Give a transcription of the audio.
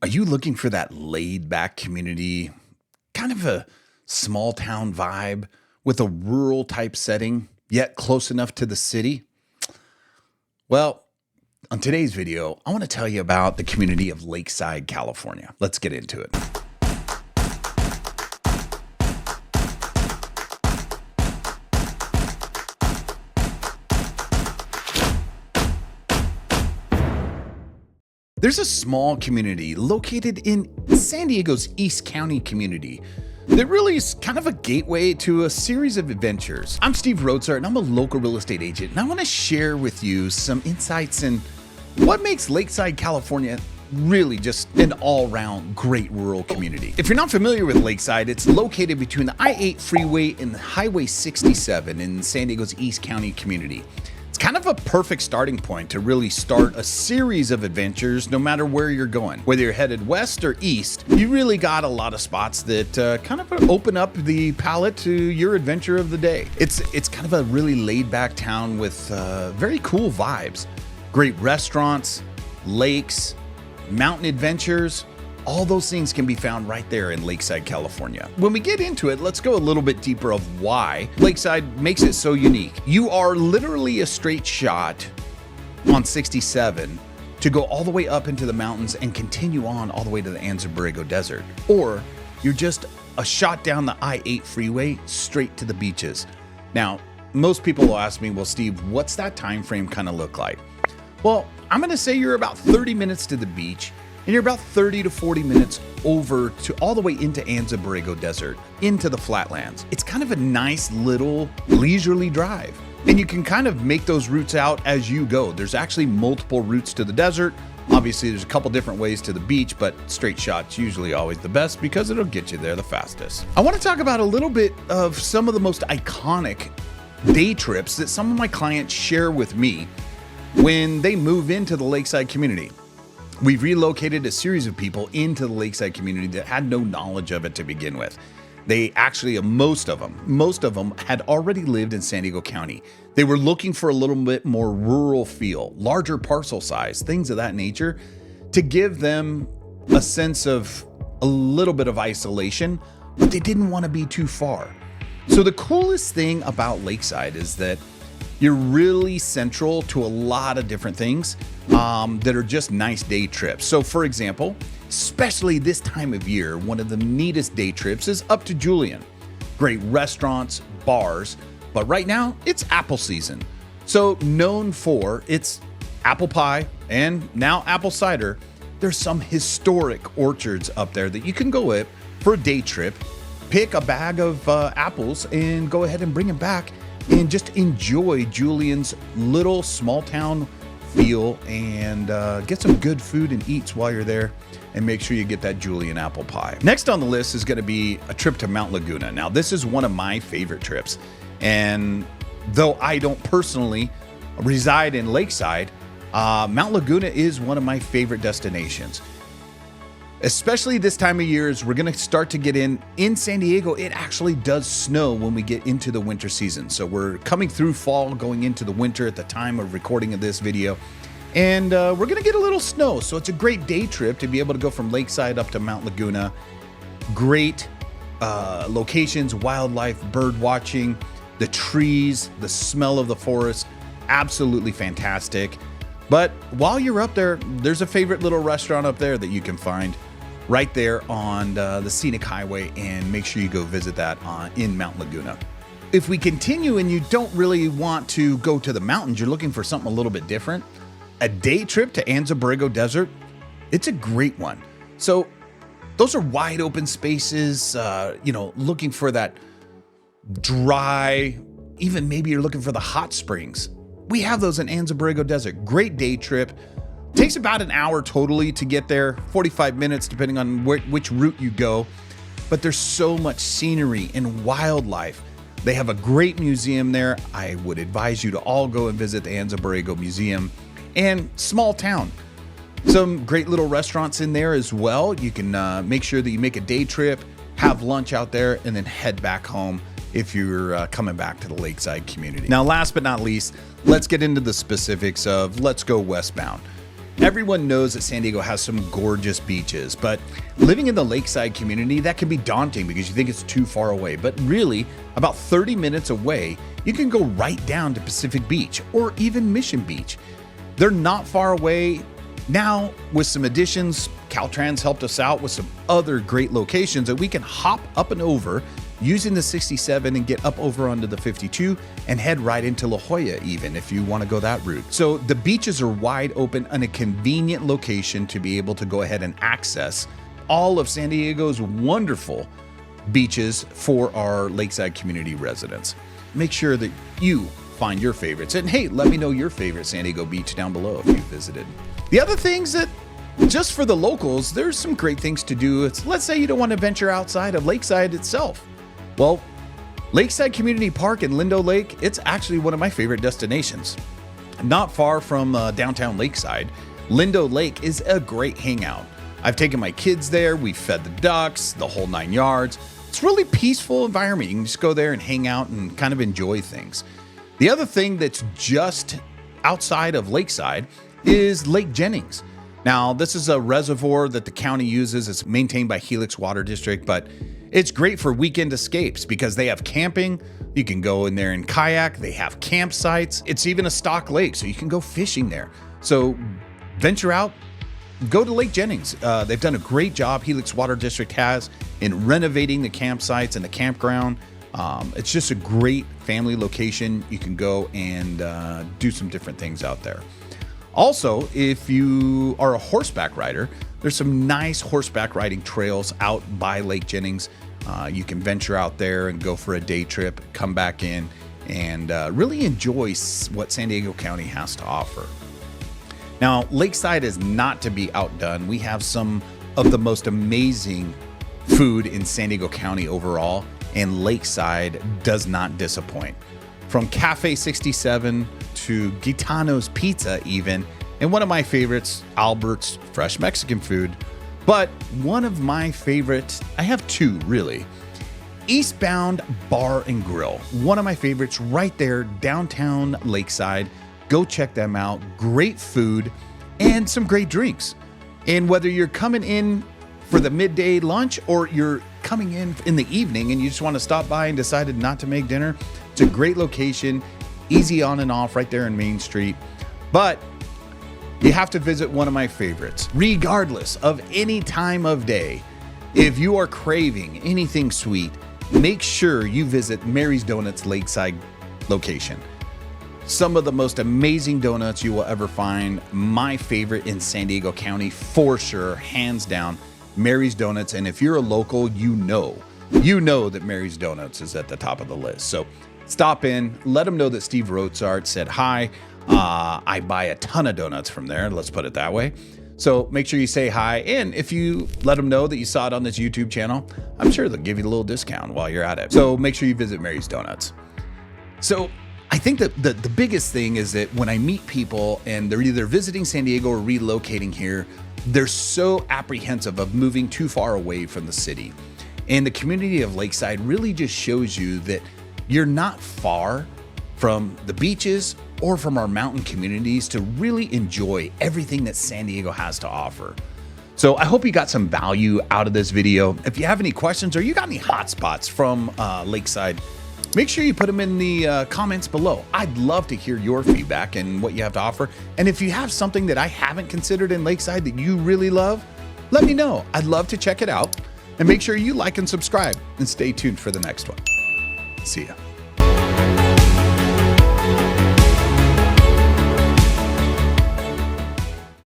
Are you looking for that laid back community, kind of a small town vibe with a rural type setting, yet close enough to the city? Well, on today's video, I want to tell you about the community of Lakeside, California. Let's get into it. There's a small community located in San Diego's East County community that really is kind of a gateway to a series of adventures. I'm Steve Rotsart, and I'm a local real estate agent, and I want to share with you some insights in what makes Lakeside, California really just an all-round great rural community. If you're not familiar with Lakeside, it's located between the I-8 freeway and the Highway 67 in San Diego's East County community. It's kind of a perfect starting point to really start a series of adventures no matter where you're going. Whether you're headed west or east, you really got a lot of spots that kind of open up the palette to your adventure of the day. It's kind of a really laid-back town with very cool vibes. Great restaurants, lakes, mountain adventures, all those things can be found right there in Lakeside, California. When we get into it, let's go a little bit deeper of why Lakeside makes it so unique. You are literally a straight shot on 67 to go all the way up into the mountains and continue on all the way to the Anza-Borrego Desert. Or you're just a shot down the I-8 freeway straight to the beaches. Now, most people will ask me, well, Steve, what's that time frame kind of look like? Well, I'm going to say you're about 30 minutes to the beach, and you're about 30 to 40 minutes over to all the way into Anza-Borrego Desert, into the flatlands. It's kind of a nice little leisurely drive, and you can kind of make those routes out as you go. There's actually multiple routes to the desert. Obviously, there's a couple different ways to the beach, but straight shot's usually always the best because it'll get you there the fastest. I want to talk about a little bit of some of the most iconic day trips that some of my clients share with me when they move into the Lakeside community. We've relocated a series of people into the Lakeside community that had no knowledge of it to begin with. They actually, most of them had already lived in San Diego County. They were looking for a little bit more rural feel, larger parcel size, things of that nature, to give them a sense of a little bit of isolation, but they didn't want to be too far. So the coolest thing about Lakeside is that you're really central to a lot of different things that are just nice day trips. So for example, especially this time of year, one of the neatest day trips is up to Julian. Great restaurants, bars, but right now it's apple season. So known for its apple pie and now apple cider, there's some historic orchards up there that you can go with for a day trip, pick a bag of apples and go ahead and bring them back and just enjoy Julian's little small town feel and get some good food and eats while you're there, and make sure you get that Julian apple pie. Next on the list is going to be a trip to Mount Laguna. Now, this is one of my favorite trips, and though I don't personally reside in Lakeside, Mount Laguna is one of my favorite destinations. Especially this time of year, as we're going to start to get in San Diego, it actually does snow when we get into the winter season. So we're coming through fall, going into the winter at the time of recording of this video. And we're going to get a little snow. So it's a great day trip to be able to go from Lakeside up to Mount Laguna. Great locations, wildlife, bird watching, the trees, the smell of the forest. Absolutely fantastic. But while you're up there, there's a favorite little restaurant up there that you can find right there on the scenic highway, and make sure you go visit that in Mount Laguna. If we continue and you don't really want to go to the mountains, you're looking for something a little bit different, a day trip to Anza-Borrego Desert, it's a great one. So those are wide open spaces, looking for that dry, even maybe you're looking for the hot springs. We have those in Anza-Borrego Desert. Great day trip. Takes about an hour totally to get there, 45 minutes depending on which route you go. But there's so much scenery and wildlife. They have a great museum there. I would advise you to all go and visit the Anza-Borrego Museum. And small town. Some great little restaurants in there as well. You can make sure that you make a day trip, have lunch out there, and then head back home if you're coming back to the Lakeside community. Now, last but not least, let's get into the specifics of let's go westbound. Everyone knows that San Diego has some gorgeous beaches, but living in the Lakeside community, that can be daunting because you think it's too far away. But really, about 30 minutes away, you can go right down to Pacific Beach or even Mission Beach. They're not far away. Now, with some additions, Caltrans helped us out with some other great locations that we can hop up and over using the 67 and get up over onto the 52 and head right into La Jolla even if you want to go that route. So the beaches are wide open and a convenient location to be able to go ahead and access all of San Diego's wonderful beaches for our Lakeside community residents. Make sure that you find your favorites, and hey, let me know your favorite San Diego beach down below if you visited. The other things that just for the locals, there's some great things to do. Let's say you don't want to venture outside of Lakeside itself. Well, Lakeside Community Park in Lindo Lake, it's actually one of my favorite destinations. Not far from downtown Lakeside, Lindo Lake is a great hangout. I've taken my kids there, we've fed the ducks, the whole 9 yards. It's a really peaceful environment. You can just go there and hang out and kind of enjoy things. The other thing that's just outside of Lakeside is Lake Jennings. Now, this is a reservoir that the county uses. It's maintained by Helix Water District, but it's great for weekend escapes because they have camping. You can go in there and kayak. They have campsites. It's even a stock lake, so you can go fishing there. So venture out, go to Lake Jennings. They've done a great job, Helix Water District has, in renovating the campsites and the campground. It's just a great family location. You can go and do some different things out there. Also, if you are a horseback rider, there's some nice horseback riding trails out by Lake Jennings. You can venture out there and go for a day trip, come back in, and really enjoy what San Diego County has to offer. Now, Lakeside is not to be outdone. We have some of the most amazing food in San Diego County overall, and Lakeside does not disappoint. From Cafe 67 to Gitano's Pizza even, and one of my favorites, Albert's Fresh Mexican Food. But one of my favorites, I have two really. Eastbound Bar and Grill, one of my favorites right there, downtown Lakeside. Go check them out. Great food and some great drinks. And whether you're coming in for the midday lunch or you're coming in the evening and you just want to stop by and decided not to make dinner, it's a great location, easy on and off right there in Main Street. But you have to visit one of my favorites, regardless of any time of day. If you are craving anything sweet, make sure you visit Mary's Donuts Lakeside location. Some of the most amazing donuts you will ever find. My favorite in San Diego County, for sure, hands down, Mary's Donuts. And if you're a local, you know that Mary's Donuts is at the top of the list. So stop in, let them know that Steve Rotsart said hi. I buy a ton of donuts from there, let's put it that way. So make sure you say hi. And if you let them know that you saw it on this YouTube channel, I'm sure they'll give you a little discount while you're at it. So make sure you visit Mary's Donuts. So I think that the biggest thing is that when I meet people and they're either visiting San Diego or relocating here, they're so apprehensive of moving too far away from the city. And the community of Lakeside really just shows you that you're not far from the beaches or from our mountain communities to really enjoy everything that San Diego has to offer. So I hope you got some value out of this video. If you have any questions or you got any hot spots from Lakeside, make sure you put them in the comments below. I'd love to hear your feedback and what you have to offer. And if you have something that I haven't considered in Lakeside that you really love, let me know. I'd love to check it out. And make sure you like and subscribe and stay tuned for the next one. See ya.